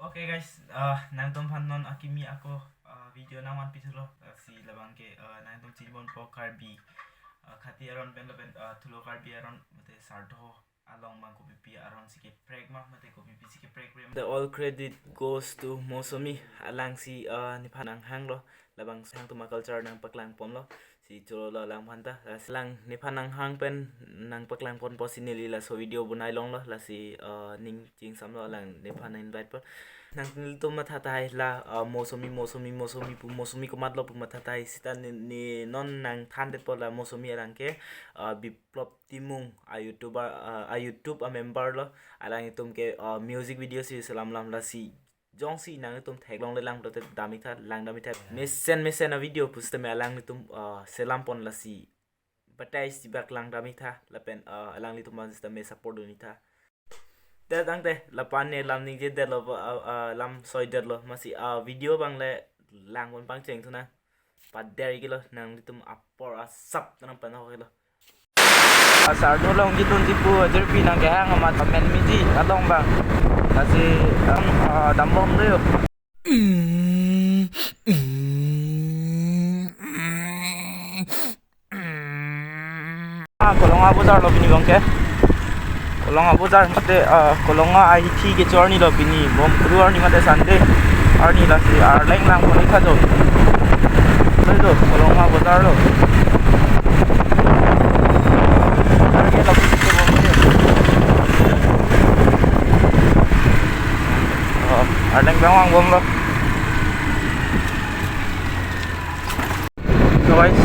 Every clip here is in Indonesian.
Oke guys, nangtom panon akimi ako video nang One Piece lo si labang ke nangtom cilbon po karbi khati aron pen lo pen tulo karbi aron mate sardo along mang ko pipi aron sike preg ma mate ko pipi sike preg rem. The all credit goes to Mosomi alang si ni panang hang lo labang sang tuma culture nang paklang pom lo si chulo lo lang phanta lang ni panang hang pen nang paklang pon po sinili la so video bunai long lo la si ning ching sam lo lang ni pan invite po nang nilito matatai la mosomi ko matlo pu matatai sita ni non nang thande po la mosomi alang ke biplop timung a youtuber a youtube a member lo alang itum ke music video si salam lam la si jong si nang itum theglong le lang prote damita lang damita mesen a video puste me alang itum selam pon la si batai si bak lang damita la pen alang itum mazista me support unita tang te lapan ne lam ning je de lo lam soi de lo masi video bang le lang pon pang cheng thuna pa der ki lo nang itum apor asap nang pan ho ki lo asar do long ji tun tipu jerpi nang ke hang ma men mi ji along bang kasi dambom do yo kolong abu dar lo bini bang ke kolong abu dar mate kolong a IT ke chorni lo bini bom kruar ni mate sande arni la si ar leng lang ko kha jo lo kolong abu dar lo arge lo bini ke bom ke ar leng bang bom lo so guys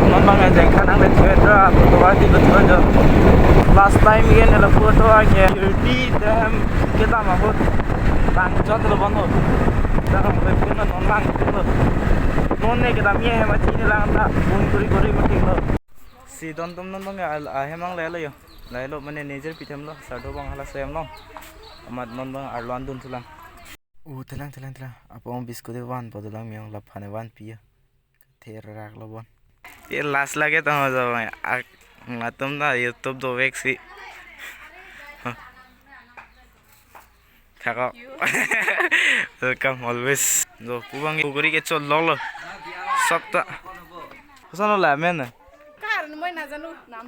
non bang jeng khanang le theater to wa di lo jo last time again la photo ake di dem kita ma hot bang jot lo bon ho da ham le pin non lang lo non ne kita mi he ma chi ne lang ta bun kuri ma tik lo si don tom non bang a hemang le lo yo lai lo mane nejer pithem lo sardo bang hala sem lo amat non bang arlan dun tulang telang apong biskut de wan bodolang miang la phane wan pi ther rak lo bon ये लास्ट लगे तो हो जाओ तुम ना यूट्यूब दो वेक सी थको welcome always जो पुबंग गुगरी के चल लो सब तो सुनो ला मैंने कार मैं ना जानू नाम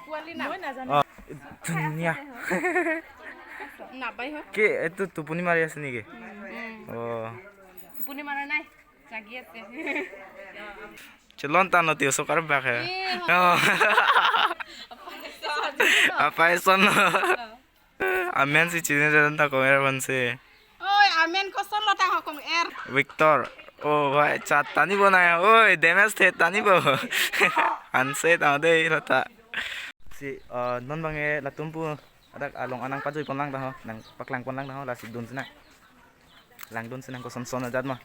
वाली नाम मैं ना जानू दुनिया ना भाई हो के तो तुपुनी मारी आसे नी के ओ तुपुनी मारा नहीं जागी आते चलोन तानो त्यो सोकर बाखे apa son amen si chine jalan ta ko er banse ओए आमेन को सन लता हो कम एर victor oh bhai chat tani banaya oi damage the tani bo anse ta de lata si non bange latumpu adak along anang pajoi ponlang ta ho nang paklang ponlang ta ho la si dun sina lang dun sina ko son son ajat ma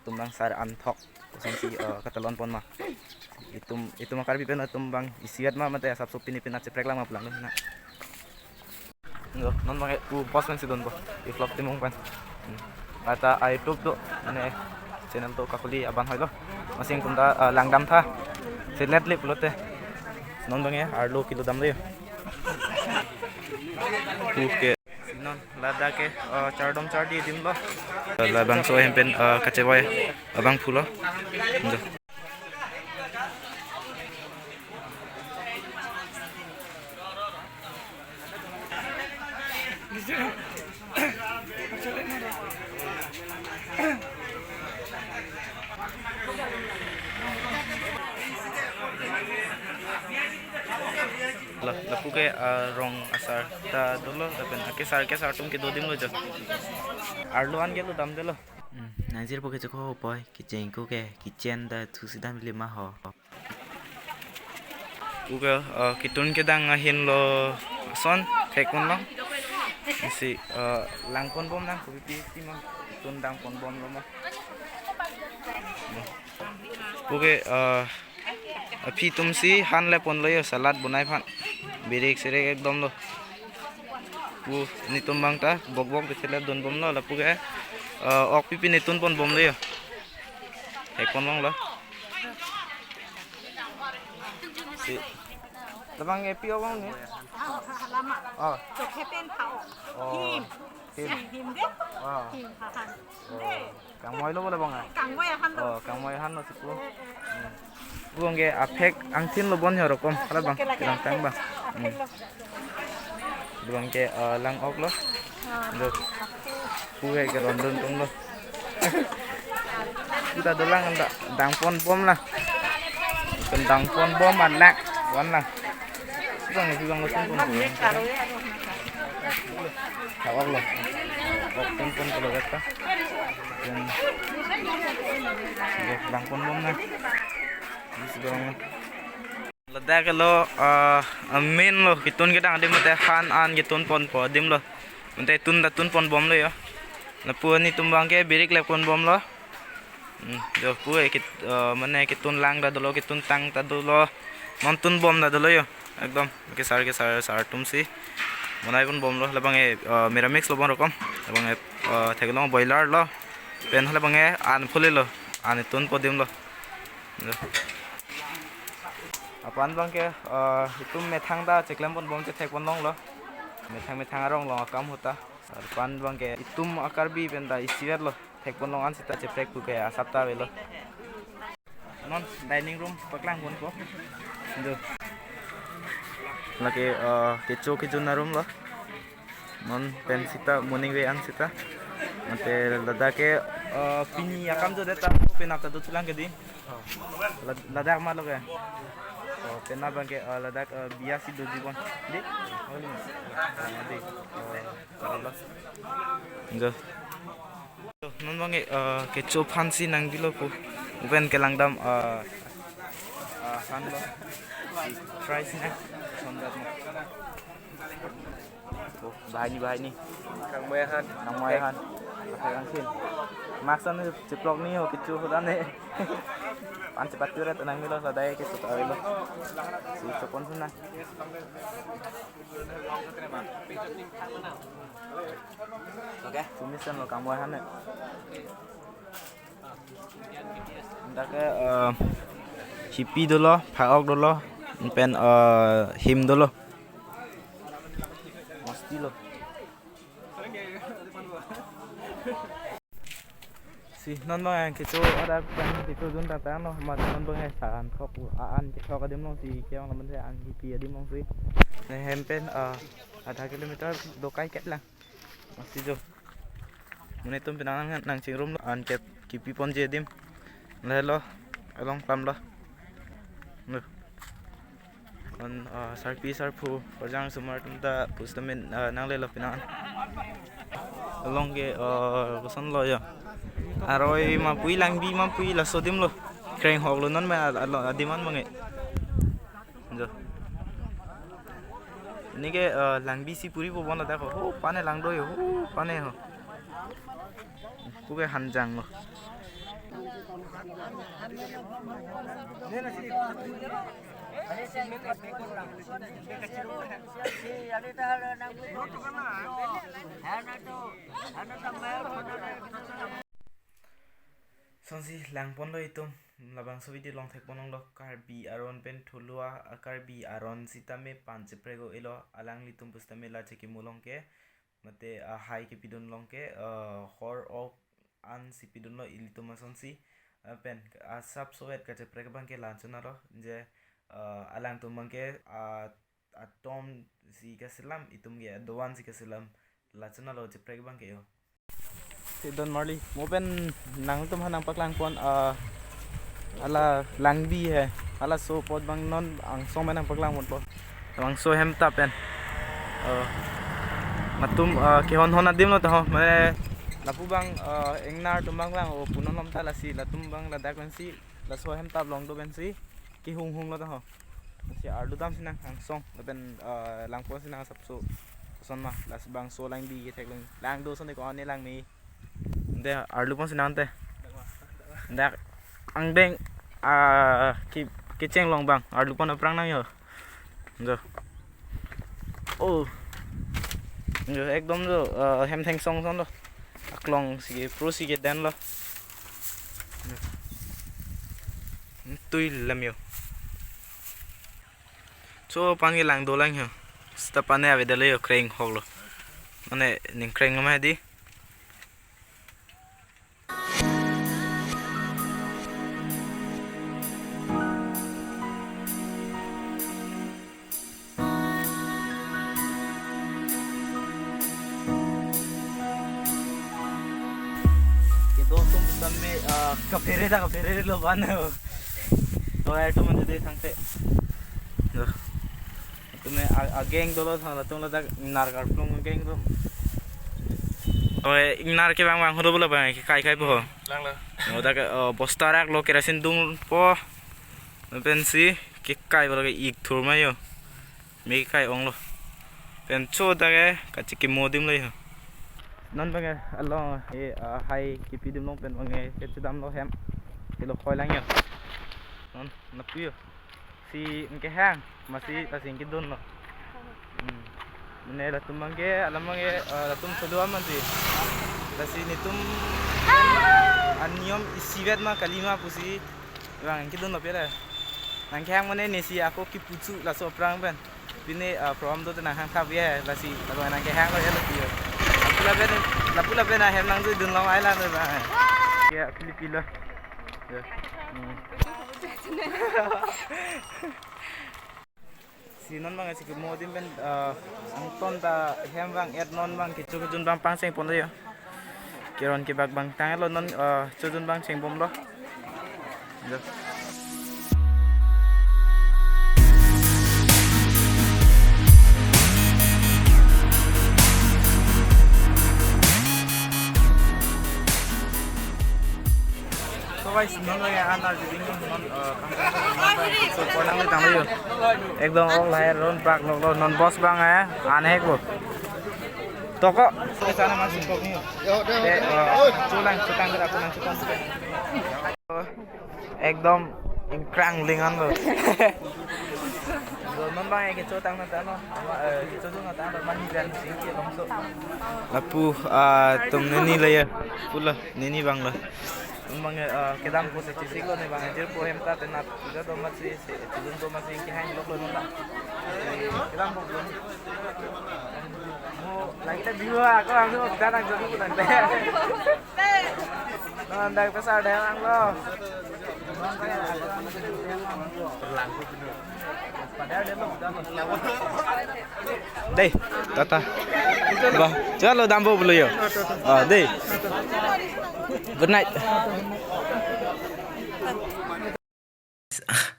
tumlang sar anthok son si katalon pon ma itu makar bi pen bang isiat ma mate sab sop pini ceprek lang ma pulang na non bang ku pos kan si don bo I vlog timong pan kata YouTube do ane channel to kakuli abang hoy lo masing kumda langdam tha sinet lip lote non bang e arlo kilo dam le oke non lada ke chardom chardi dim lo labang so hempen kacewa abang pulo lapu ke rong asar ta dolo tapen ke sar tum ke dodim lo jo arloan ke lo dam de lo najir poke choko boy kitchen ko ke kitchen da thusidam le ma ho uga kitun ke dang hin lo son thekon lo si langpon bom nang kupi si ma tun dang pon bom lo ma poke phi tum si han le pon lo yo salad bunai phan birek serek ekdom lo pu ni tum bang ta bok ke chele don bom lo la pu ke ok pipi ni tun pon bom lo yo ek pon bang lo si tabang epi bang ni lama cho khe pen phao him deh him hahan deh kang moi lo boleh bang kang boy akan tuh kang moi han lo sipu buang ke apek angtin lo bon hero kom kala bang bilang tang bang buang ke lang ok lo do puwe ke rondon tung lo kita dolang ndak dang pon bom lah tentang pon bom anak wan lah bang lo tung pon Tawag lo. Okten pun kalau kata. Dan bang pun bom na. Sigurong lada kalau amin lo kitun kita ada mete han an kitun pon po dim lo. Mete tun pon bom lo ya. Napu ni tumbang ke birik le pon bom lo. Jo pu kit mana kitun lang da dolo kitun tang ta dolo. Nontun bom da dolo yo. Ekdom ke sar tum si. Manai pun bom lo labang Meramix lo bang rokom labang tegelong boiler lo pen labang an phule lo an tun podim lo apan bang ke itum methang da cheklam pun bom che thek pon long lo methang arong lo kam hota apan bang ke itum akar bi pen da isiver lo thek pon long an sita che prek pu ke asapta ve lo non dining room paklang pon ko do lagi keco na room lah non pen sita morning way an sita mate ladak ke pini akam jo deta pen apta do tulang ke di ladak ma lo ke pen na bang ke ladak biasi do jibon di di jo non bang keco fancy nang bilo pu pen ke langdam san lo try snack sondat mo bahay ni kang moyahan pakai angkin maksan ceplok ni ho kicu hudan ne pan cepat curet nang milo sadai ke suka lo si sopon sunna oke sumisan lo kang moyahan ne ndak ke hippie dulu paok dulu pen him dulu mesti lo si non bang kita ada pen itu dun tang no ma non bang saran khop an kita ka dem no si keong la man se an hippie dim no si ne hem pen ada kilometer dokai ket lang mesti jo mune tum penangan nang cingrum an ket kipi pon je dim lo along pam lo on sarpu pajang sumar tumta pustamin nang le lopinan along ke kosan lo ya aroi mapui langbi mapui la sodim lo kreng hok lo non ma adiman mangi jo ni ke langbi si puri bo bona dakho ho pane langdo yo ho pane ho kuke hanjang lo sonsi langpon lo itu labang sobi di long thek ponong lo karbi aron pen thulua karbi aron sitame panche prego elo alang litum pustame la cheki mulong ke mate hai ke pidon long ke hor of an sipidon lo ilitum sonsi pen asap soet ka che prego bang ke lanchona ro je alang tum bang ke atom si kasilam itum ge doan si kasilam lachona lo che prego bang ke yo Don Marley, mo pen nang tum hanang paklang pon ala langbi hai, ala so pot bang non ang song menang paklang mon po, ang so hem ta pen, matum ke hon adim lo taho, mane lapu bang engnar tumbang lang o punon nom ta la si, la tumbang la dak si, la so hem ta long do ben si, ki hung lo taho, si ardu tam sinang ang song, pen lang pon sinang sap so, son ma, las bang so langbi ke tek lang do son de ko ane lang ni. Nde arlu pon sinang te ndak ang deng ki cheng long bang arlu pon aprang nang yo jo oh jo ekdom jo hem theng song son lo aklong si pro si ke den lo tui lam yo so pan ge lang do lang yo sta pan ave de le yo kreng hog lo Mana ningkreng nama di? दोस्तों तुम में कपेरे लो बने हो तो ऐटो मंजे दे सांगते तुम्हें गैंग दो था तुम लोग इनार कर फ्लोंग गैंग दो ओए इनार के बांग बांग हो बोला बांग काय बो लांग ला ओदा के बस्ता रख लो केरासिन दुंग पो पेंसी के काय बोला के इक थुर में यो मे काय ओंग लो पेन चो दा के कच्ची की मोदिम ले हो non bang alo hai ki pidim long pen bang ke chudam lo hem ke lo khoi lang yo non na pu si ke hang masih tasing ki don lo ne la tum bang ke alam bang la tum sedua man si la si ni tum aniom isivet ma kalima pusi bang ki don lo pera nang hang mane ne si aku ki pucu la so prang ben bine from do na hang khap ye la si la nang ke hang lo ya la ti Lapula pena hem nang dun long island ba. Ya Filipino. Si non bang si modim ben ang ton ta hem bang et non bang ki chujun bang pang seng pon yo. Kiron ki bag bang tang lo non chujun bang seng bom lo. Guys, non lo ya anar di dingin non so ponang ni tang yo ekdom ong lahir ron bak lo non boss bang ya aneh ko toko sana masuk kok ni culang cutang kita pulang cutang ekdom ingkrang lingan lo non bang ya kita cutang nata no kita cutang nata no mani dan singki lomso lapu tum nini lah ya pula nini bang lah mga kedam ko sa chisiko ni bang jer po hemta tenat juga to masih tudun to masih kihain lok lo nona kedam ko mo lagi ta biwa ako ang no danang jogi ko nang te non dag pasar de ang lo berlaku bener padahal dia lo deh tata bah chalo dambo bulu yo deh good night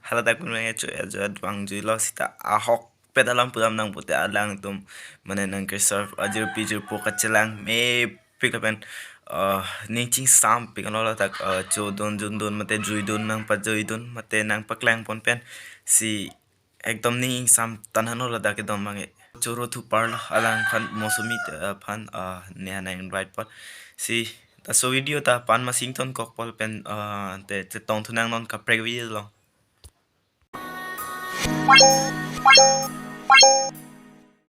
halo takun mga chuad bang julo sita ahok pedalam pulam nang puti alang tum manenang ke surf ajur pijur po kacelang me pikapen ning sam pikanola tak chodon jundon mate juidon nang pajoidon mate nang paklang ponpen si ekdom ning sam tanhanola dak edom mange choro thu par alang khan mosumi phan ne invite pot si ta so video ta pan masing ton kokpol pen te tong thunang non ka preg video long